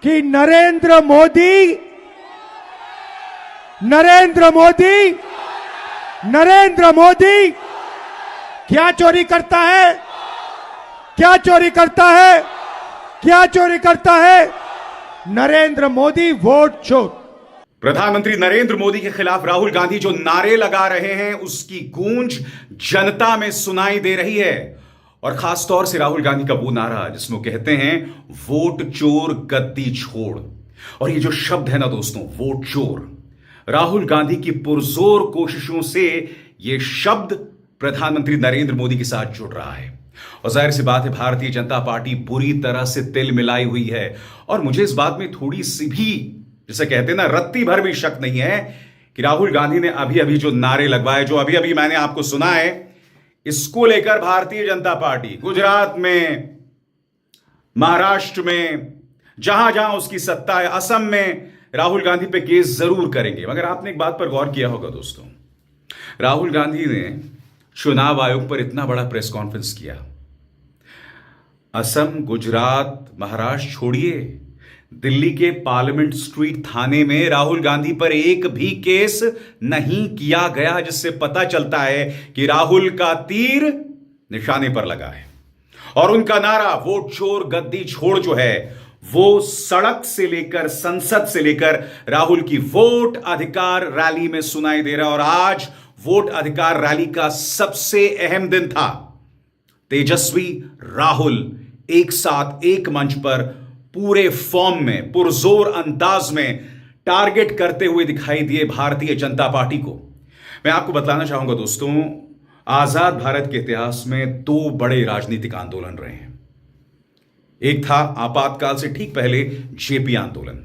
कि नरेंद्र मोदी क्या चोरी करता है, क्या चोरी करता है। नरेंद्र मोदी वोट चोर। प्रधानमंत्री नरेंद्र मोदी के खिलाफ राहुल गांधी जो नारे लगा रहे हैं उसकी गूंज जनता में सुनाई दे रही है। और खासतौर से राहुल गांधी का वो नारा जिसमें कहते हैं वोट चोर गद्दी छोड़। और ये जो शब्द है ना दोस्तों, वोट चोर, राहुल गांधी की पुरजोर कोशिशों से ये शब्द प्रधानमंत्री नरेंद्र मोदी के साथ जुड़ रहा है। और जाहिर सी बात है भारतीय जनता पार्टी बुरी तरह से तिल मिलाई हुई है। और मुझे इस बात में थोड़ी सी भी, जिसे कहते हैं ना, रत्ती भर भी शक नहीं है कि राहुल गांधी ने अभी अभी जो नारे लगवाए, जो अभी अभी मैंने आपको सुना है, इसको लेकर भारतीय जनता पार्टी गुजरात में, महाराष्ट्र में, जहां जहां उसकी सत्ता है, असम में, राहुल गांधी पे केस जरूर करेंगे। मगर आपने एक बात पर गौर किया होगा दोस्तों, राहुल गांधी ने चुनाव आयोग पर इतना बड़ा प्रेस कॉन्फ्रेंस किया। असम, गुजरात, महाराष्ट्र छोड़िए, दिल्ली के पार्लियामेंट स्ट्रीट थाने में राहुल गांधी पर एक भी केस नहीं किया गया, जिससे पता चलता है कि राहुल का तीर निशाने पर लगा है। और उनका नारा वोट चोर गद्दी छोड़ जो है वो सड़क से लेकर, संसद से लेकर राहुल की वोट अधिकार रैली में सुनाई दे रहा है। और आज वोट अधिकार रैली का सबसे अहम दिन था। तेजस्वी, राहुल एक साथ एक मंच पर पूरे फॉर्म में, पुरजोर अंदाज में टारगेट करते हुए दिखाई दिए भारतीय जनता पार्टी को। मैं आपको बतलाना चाहूंगा दोस्तों, आजाद भारत के इतिहास में दो बड़े राजनीतिक आंदोलन रहे हैं। एक था आपातकाल से ठीक पहले जेपी आंदोलन,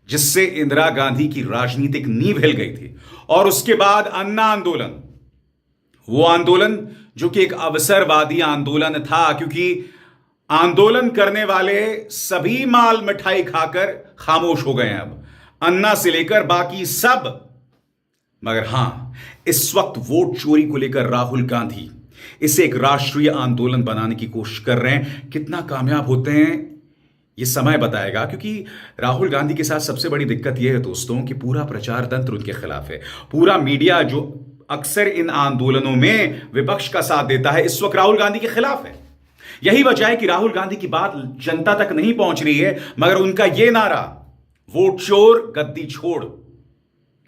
जिससे इंदिरा गांधी की राजनीतिक नींव हिल गई थी। और उसके बाद अन्ना आंदोलन, वो आंदोलन जो कि एक अवसरवादी आंदोलन था, क्योंकि आंदोलन करने वाले सभी माल मिठाई खाकर खामोश हो गए हैं अब, अन्ना से लेकर बाकी सब। मगर हां, इस वक्त वोट चोरी को लेकर राहुल गांधी इसे एक राष्ट्रीय आंदोलन बनाने की कोशिश कर रहे हैं। कितना कामयाब होते हैं ये समय बताएगा, क्योंकि राहुल गांधी के साथ सबसे बड़ी दिक्कत यह है दोस्तों कि पूरा प्रचार तंत्र उनके खिलाफ है। पूरा मीडिया जो अक्सर इन आंदोलनों में विपक्ष का साथ देता है, इस वक्त राहुल गांधी के खिलाफ है। यही वजह है कि राहुल गांधी की बात जनता तक नहीं पहुंच रही है, मगर उनका यह नारा वोट चोर गद्दी छोड़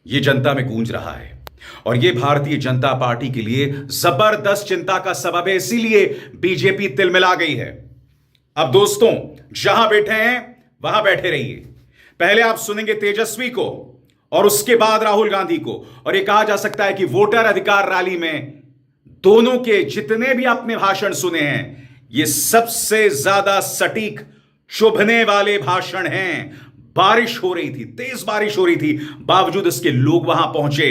यह जनता में गूंज रहा है। और यह भारतीय जनता पार्टी के लिए जबरदस्त चिंता का सबब है। इसीलिए बीजेपी तिलमिला गई है। अब दोस्तों, जहां बैठे हैं वहां बैठे रहिए। पहले आप सुनेंगे तेजस्वी को और उसके बाद राहुल गांधी को। और यह कहा जा सकता है कि वोटर अधिकार रैली में दोनों के जितने भी आपने भाषण सुने हैं, ये सबसे ज्यादा सटीक, चुभने वाले भाषण हैं। बारिश हो रही थी, तेज बारिश हो रही थी, बावजूद इसके लोग वहां पहुंचे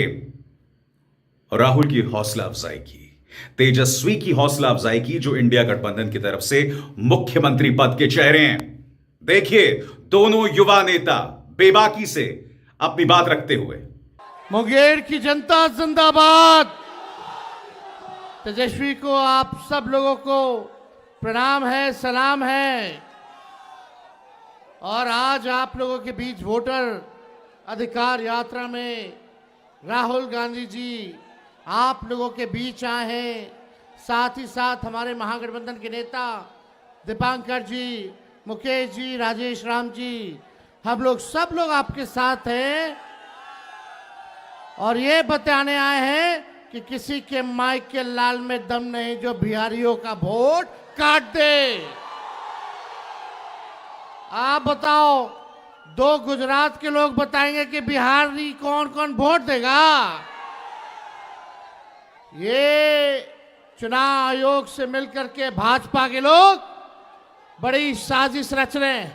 और राहुल की हौसला अफजाई की, तेजस्वी की हौसला अफजाई की, जो इंडिया गठबंधन की तरफ से मुख्यमंत्री पद के चेहरे हैं। देखिए, दोनों युवा नेता बेबाकी से अपनी बात रखते हुए। मुंगेर की जनता जिंदाबाद। तेजस्वी को, आप सब लोगों को प्रणाम है, सलाम है। और आज आप लोगों के बीच वोटर अधिकार यात्रा में राहुल गांधी जी आप लोगों के बीच आए हैं। साथ ही साथ हमारे महागठबंधन के नेता दीपांकर जी, मुकेश जी, राजेश राम जी, हम लोग सब लोग आपके साथ हैं। और ये बताने आए हैं कि किसी के माइक के लाल में दम नहीं जो बिहारियों का वोट काट दे। आप बताओ, दो गुजरात के लोग बताएंगे कि बिहारी कौन कौन वोट देगा। ये चुनाव आयोग से मिलकर के भाजपा के लोग बड़ी साजिश रच रहे हैं।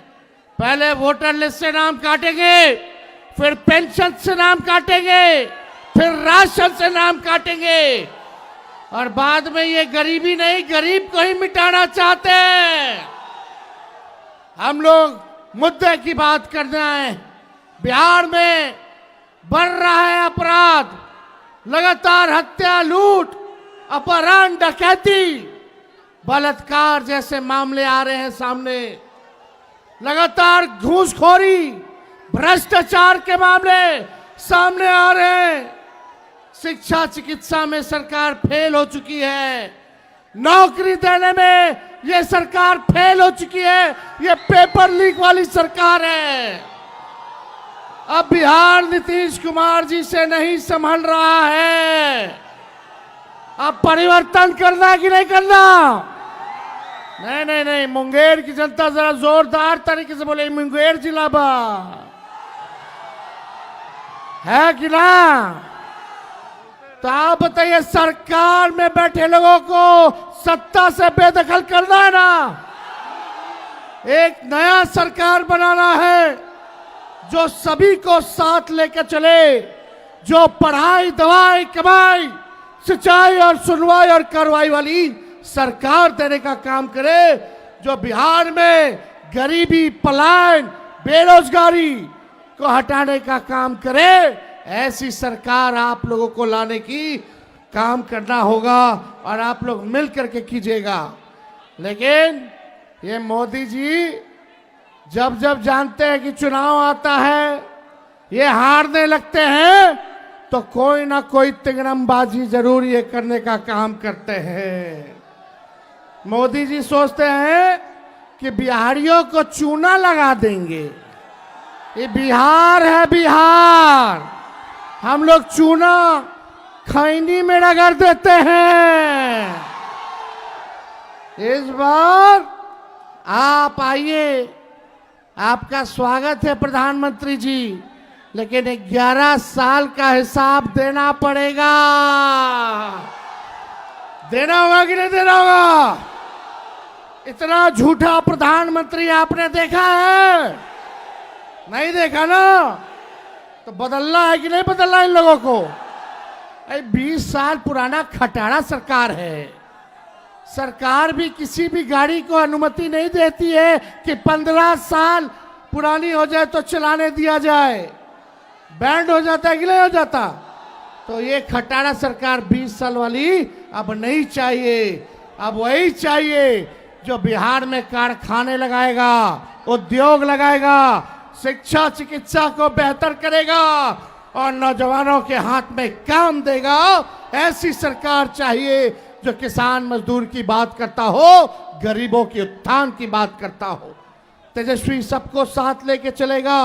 पहले वोटर लिस्ट से नाम काटेंगे, फिर पेंशन से नाम काटेंगे, फिर राशन से नाम काटेंगे, और बाद में ये गरीबी नहीं, गरीब को ही मिटाना चाहते हैं। हम लोग मुद्दे की बात करना है। बिहार में बढ़ रहा है अपराध, लगातार हत्या, लूट, अपहरण, डकैती, बलात्कार जैसे मामले आ रहे हैं सामने। लगातार घूसखोरी, भ्रष्टाचार के मामले सामने आ रहे हैं। शिक्षा चिकित्सा में सरकार फेल हो चुकी है। नौकरी देने में यह सरकार फेल हो चुकी है। यह पेपर लीक वाली सरकार है। अब बिहार नीतीश कुमार जी से नहीं संभल रहा है। अब परिवर्तन करना कि नहीं करना? नहीं नहीं नहीं, मुंगेर की जनता जरा जोरदार तरीके से बोले, मुंगेर जिला बा है कि ना? तो आप बताइए, सरकार में बैठे लोगों को सत्ता से बेदखल करना है ना? एक नया सरकार बनाना है जो सभी को साथ लेकर चले, जो पढ़ाई, दवाई, कमाई, सिंचाई और सुनवाई और कार्रवाई वाली सरकार देने का काम करे, जो बिहार में गरीबी, पलायन, बेरोजगारी को हटाने का काम करे। ऐसी सरकार आप लोगों को लाने की काम करना होगा और आप लोग मिल करके कीजिएगा। लेकिन ये मोदी जी जब जब जानते हैं कि चुनाव आता है, ये हारने लगते हैं, तो कोई ना कोई तिंगरमबाजी जरूर ये करने का काम करते हैं। मोदी जी सोचते हैं कि बिहारियों को चूना लगा देंगे। ये बिहार है, बिहार। हम लोग चूना खैनी में रगड़ देते हैं। इस बार आप आइए, आपका स्वागत है प्रधानमंत्री जी, लेकिन 11 साल का हिसाब देना पड़ेगा। देना होगा कि नहीं देना होगा? इतना झूठा प्रधानमंत्री आपने देखा है? नहीं देखा ना? तो बदलना है कि नहीं बदलना इन लोगों को? 20 साल पुराना खटारा सरकार है। सरकार भी किसी भी गाड़ी को अनुमति नहीं देती है कि 15 साल पुरानी हो जाए तो चलाने दिया जाए। बैंड हो जाता है कि नहीं हो जाता? तो ये खटारा सरकार 20 साल वाली अब नहीं चाहिए। अब वही चाहिए जो बिहार में कारखाने लगाएगा, उद्योग लगाएगा, शिक्षा चिकित्सा को बेहतर करेगा और नौजवानों के हाथ में काम देगा। ऐसी सरकार चाहिए जो किसान मजदूर की बात करता हो, गरीबों के उत्थान की बात करता हो। तेजस्वी सबको साथ लेके चलेगा,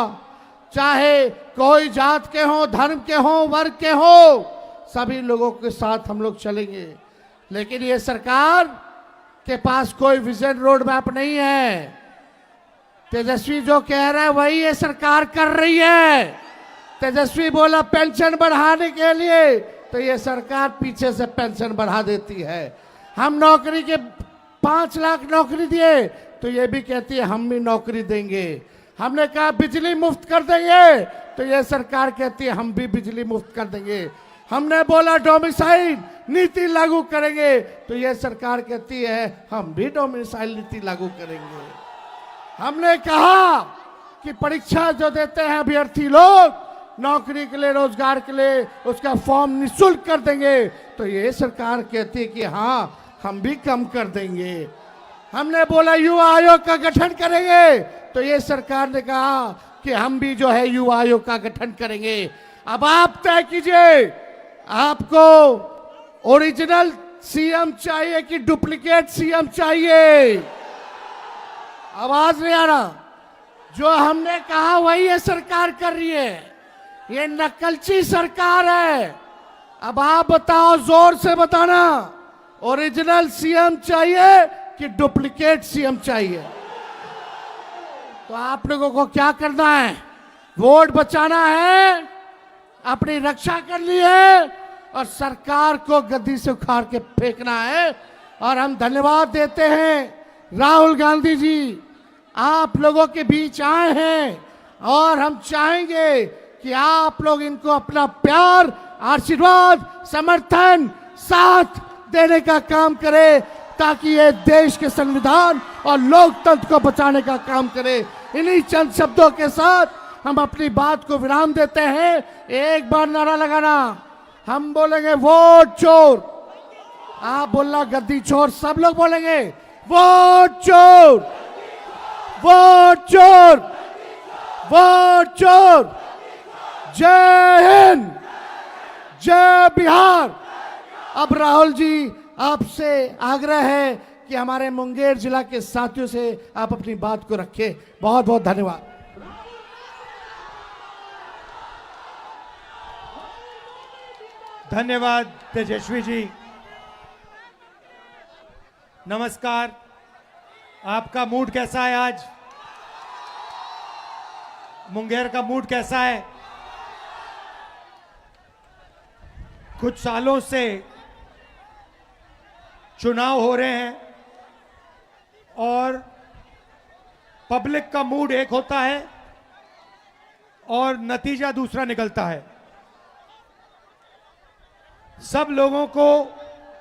चाहे कोई जात के हो, धर्म के हो, वर्ग के हो, सभी लोगों के साथ हम लोग चलेंगे। लेकिन ये सरकार के पास कोई विजन रोड मैप नहीं है। तेजस्वी जो कह रहा है वही ये सरकार कर रही है। तेजस्वी बोला पेंशन बढ़ाने के लिए, तो ये सरकार पीछे से पेंशन बढ़ा देती है। हम नौकरी के 5 लाख नौकरी दिए, तो ये भी कहती है हम भी नौकरी देंगे। हमने कहा बिजली मुफ्त कर देंगे, तो ये सरकार कहती है हम भी बिजली मुफ्त कर देंगे। हमने बोला डोमिसाइल नीति लागू करेंगे, तो ये सरकार कहती है हम भी डोमिसाइल नीति लागू करेंगे। हमने कहा कि परीक्षा जो देते हैं अभ्यर्थी लोग नौकरी के लिए, रोजगार के लिए, उसका फॉर्म निःशुल्क कर देंगे, तो ये सरकार कहती है कि हाँ हम भी कम कर देंगे। हमने बोला युवा आयोग का गठन करेंगे, तो ये सरकार ने कहा कि हम भी जो है युवा आयोग का गठन करेंगे। अब आप तय कीजिए, आपको ओरिजिनल सीएम चाहिए कि डुप्लीकेट सीएम चाहिए? आवाज नहीं आ रहा। जो हमने कहा वही ये सरकार कर रही है। ये नकलची सरकार है। अब आप बताओ, जोर से बताना, ओरिजिनल सीएम चाहिए कि डुप्लीकेट सीएम चाहिए? तो आप लोगों को क्या करना है? वोट बचाना है, अपनी रक्षा करनी है और सरकार को गद्दी से उखाड़ के फेंकना है। और हम धन्यवाद देते हैं राहुल गांधी जी, आप लोगों के बीच आए हैं और हम चाहेंगे कि आप लोग इनको अपना प्यार, आशीर्वाद, समर्थन, साथ देने का काम करें, ताकि ये देश के संविधान और लोकतंत्र को बचाने का काम करे। इन्हीं चंद शब्दों के साथ हम अपनी बात को विराम देते हैं। एक बार नारा लगाना, हम बोलेंगे वोट चोर, आप बोलना गद्दी चोर, सब लोग बोलेंगे वोट चोर, वोट चोर, वोट चोर। जय हिंद, जय बिहार। अब राहुल जी, आपसे आग्रह है कि हमारे मुंगेर जिला के साथियों से आप अपनी बात को रखें। बहुत बहुत धन्यवाद। धन्यवाद तेजस्वी जी। नमस्कार, आपका मूड कैसा है आज? मुंगेर का मूड कैसा है? कुछ सालों से चुनाव हो रहे हैं और पब्लिक का मूड एक होता है और नतीजा दूसरा निकलता है। सब लोगों को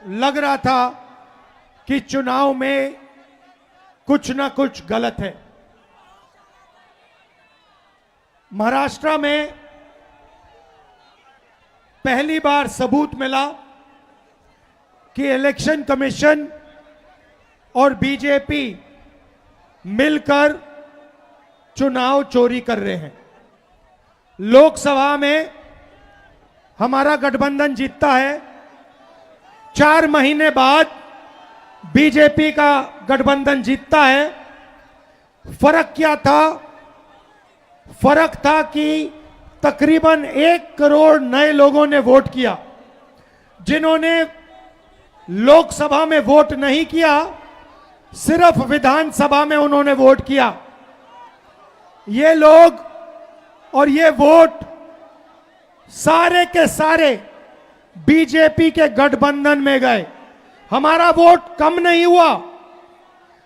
लग रहा था कि चुनाव में कुछ ना कुछ गलत है। महाराष्ट्र में पहली बार सबूत मिला कि इलेक्शन कमीशन और बीजेपी मिलकर चुनाव चोरी कर रहे हैं। लोकसभा में हमारा गठबंधन जीतता है, 4 महीने बाद बीजेपी का गठबंधन जीतता है। फर्क क्या था? फर्क था कि तकरीबन 1 करोड़ नए लोगों ने वोट किया। जिन्होंने लोकसभा में वोट नहीं किया, सिर्फ विधानसभा में उन्होंने वोट किया। ये लोग और ये वोट सारे के सारे बीजेपी के गठबंधन में गए। हमारा वोट कम नहीं हुआ,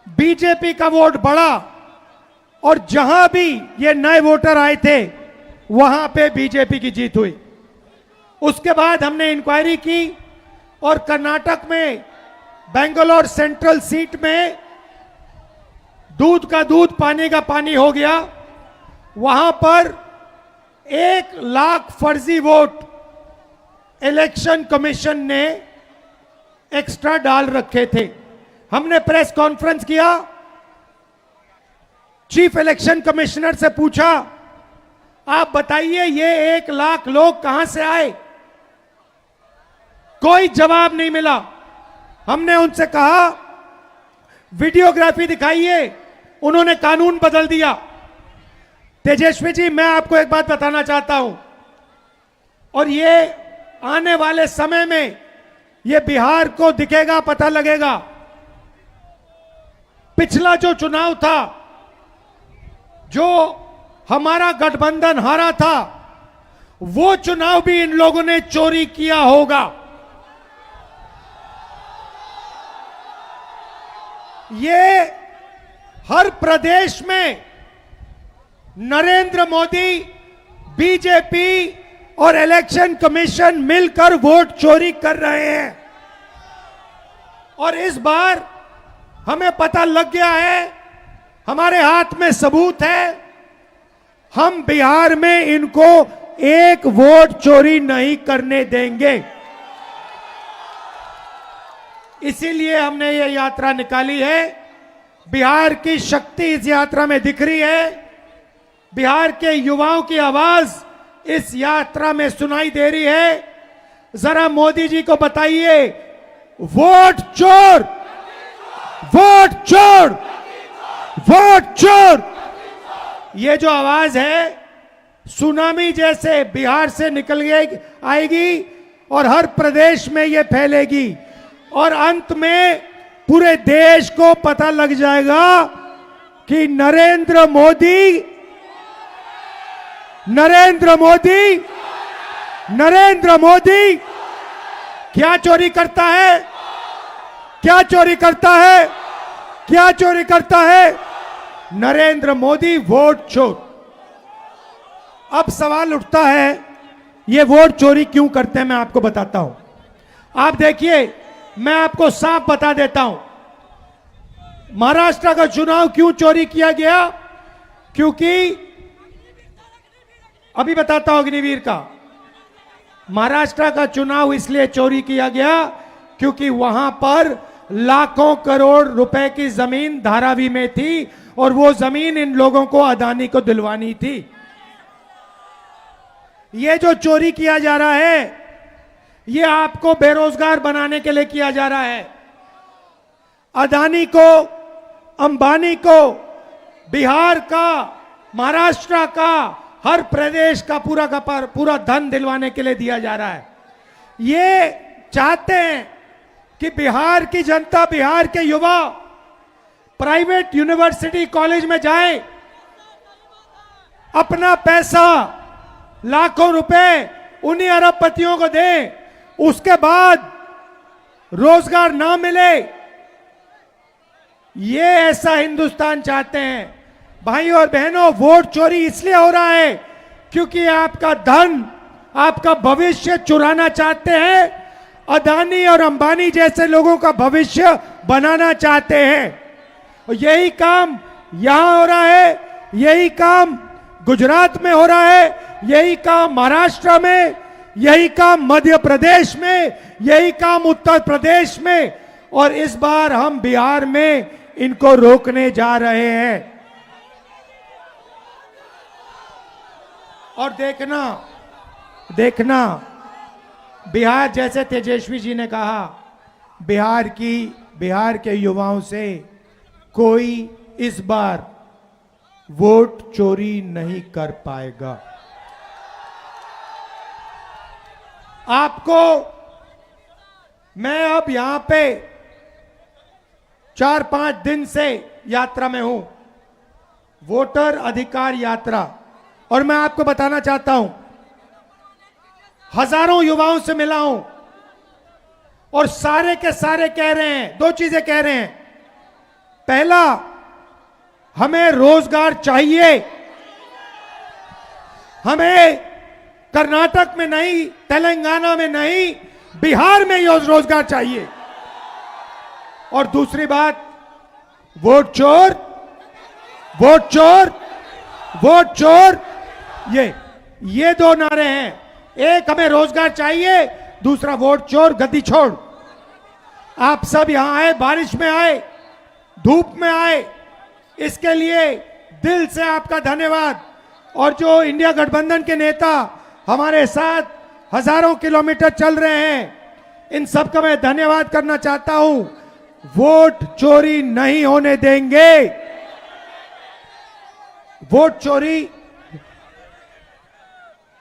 बीजेपी का वोट बढ़ा। और जहां भी ये नए वोटर आए थे, वहां पे बीजेपी की जीत हुई। उसके बाद हमने इंक्वायरी की और कर्नाटक में बेंगलोर सेंट्रल सीट में दूध का दूध, पानी का पानी हो गया। वहां पर 1 लाख फर्जी वोट इलेक्शन कमीशन ने एक्स्ट्रा डाल रखे थे। हमने प्रेस कॉन्फ्रेंस किया, चीफ इलेक्शन कमिश्नर से पूछा, आप बताइए ये 1 लाख लोग कहां से आए? कोई जवाब नहीं मिला। हमने उनसे कहा वीडियोग्राफी दिखाइए, उन्होंने कानून बदल दिया। तेजस्वी जी, मैं आपको एक बात बताना चाहता हूं, और ये आने वाले समय में ये बिहार को दिखेगा, पता लगेगा। पिछला जो चुनाव था, जो हमारा गठबंधन हारा था, वो चुनाव भी इन लोगों ने चोरी किया होगा। ये हर प्रदेश में नरेंद्र मोदी, बीजेपी और इलेक्शन कमीशन मिलकर वोट चोरी कर रहे हैं। और इस बार हमें पता लग गया है, हमारे हाथ में सबूत है, हम बिहार में इनको 1 वोट चोरी नहीं करने देंगे। इसीलिए हमने ये यात्रा निकाली है। बिहार की शक्ति इस यात्रा में दिख रही है। बिहार के युवाओं की आवाज इस यात्रा में सुनाई दे रही है। जरा मोदी जी को बताइए, वोट चोर, वोट चोर, वोट चोर। ये जो आवाज है सुनामी जैसे बिहार से निकल आएगी और हर प्रदेश में ये फैलेगी और अंत में पूरे देश को पता लग जाएगा कि नरेंद्र मोदी, नरेंद्र मोदी, नरेंद्र मोदी क्या चोरी करता है, क्या चोरी करता है, क्या चोरी करता है? नरेंद्र मोदी वोट चोर। अब सवाल उठता है, ये वोट चोरी क्यों करते हैं? मैं आपको बताता हूं। आप देखिए, मैं आपको साफ बता देता हूं, महाराष्ट्र का चुनाव क्यों चोरी किया गया। क्योंकि अभी बताता हूं अग्निवीर का, महाराष्ट्र का चुनाव इसलिए चोरी किया गया क्योंकि वहां पर लाखों करोड़ रुपए की जमीन धारावी में थी। और वो जमीन इन लोगों को अदानी को दिलवानी थी। ये जो चोरी किया जा रहा है, ये आपको बेरोजगार बनाने के लिए किया जा रहा है। अदानी को, अंबानी को बिहार का, महाराष्ट्र का, हर प्रदेश का पूरा धन दिलवाने के लिए दिया जा रहा है। ये चाहते हैं कि बिहार की जनता, बिहार के युवा प्राइवेट यूनिवर्सिटी कॉलेज में जाए, अपना पैसा लाखों रुपए उन्हीं अरबपतियों को दें, उसके बाद रोजगार ना मिले। ये ऐसा हिंदुस्तान चाहते हैं। भाइयों और बहनों, वोट चोरी इसलिए हो रहा है क्योंकि आपका धन, आपका भविष्य चुराना चाहते हैं। अदानी और अंबानी जैसे लोगों का भविष्य बनाना चाहते हैं। और यही काम यहां हो रहा है, यही काम गुजरात में हो रहा है, यही काम महाराष्ट्र में, यही काम मध्य प्रदेश में, यही काम उत्तर प्रदेश में, और इस बार हम बिहार में इनको रोकने जा रहे हैं। और देखना बिहार, जैसे तेजस्वी जी ने कहा, बिहार के युवाओं से कोई इस बार वोट चोरी नहीं कर पाएगा। आपको मैं अब यहां पे 4-5 दिन से यात्रा में हूं, वोटर अधिकार यात्रा, और मैं आपको बताना चाहता हूं, हजारों युवाओं से मिला हूं और सारे के सारे कह रहे हैं, 2 चीजें कह रहे हैं। पहला, हमें रोजगार चाहिए, हमें कर्नाटक में नहीं, तेलंगाना में नहीं, बिहार में रोजगार चाहिए। और दूसरी बात, वोट चोर, वोट चोर, वोट चोर, ये 2 नारे हैं। एक, हमें रोजगार चाहिए, दूसरा, वोट चोर गद्दी छोड़। आप सब यहां आए, बारिश में आए, धूप में आए, इसके लिए दिल से आपका धन्यवाद। और जो इंडिया गठबंधन के नेता हमारे साथ हजारों किलोमीटर चल रहे हैं, इन सब का मैं धन्यवाद करना चाहता हूं। वोट चोरी नहीं होने देंगे। वोट चोरी।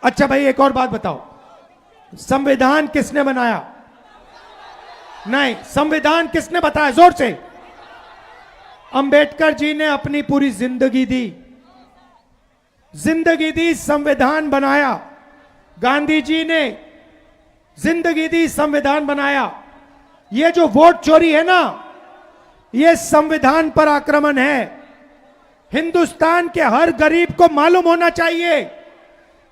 अच्छा भाई, एक और बात बताओ, संविधान किसने बनाया? नहीं, संविधान किसने बताया? जोर से। अंबेडकर जी ने अपनी पूरी जिंदगी दी, संविधान बनाया। गांधी जी ने जिंदगी दी, संविधान बनाया। ये जो वोट चोरी है ना, ये संविधान पर आक्रमण है। हिंदुस्तान के हर गरीब को मालूम होना चाहिए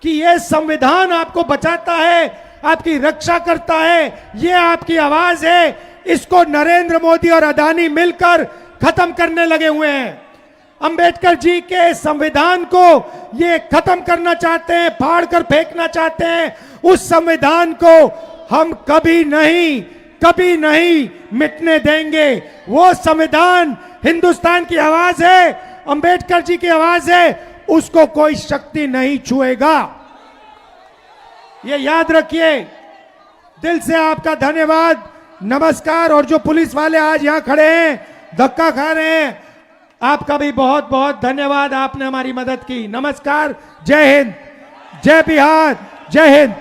कि यह संविधान आपको बचाता है, आपकी रक्षा करता है, यह आपकी आवाज है। इसको नरेंद्र मोदी और अदानी मिलकर खत्म करने लगे हुए हैं। अंबेडकर जी के संविधान को ये खत्म करना चाहते हैं, फाड़ कर फेंकना चाहते हैं। उस संविधान को हम कभी नहीं मिटने देंगे। वो संविधान हिंदुस्तान की आवाज है, अंबेडकर जी की आवाज है, उसको कोई शक्ति नहीं छुएगा। ये याद रखिए। दिल से आपका धन्यवाद, नमस्कार। और जो पुलिस वाले आज यहां खड़े हैं, धक्का खा रहे हैं, आपका भी बहुत बहुत धन्यवाद, आपने हमारी मदद की। नमस्कार, जय हिंद, जय बिहार, जय हिंद।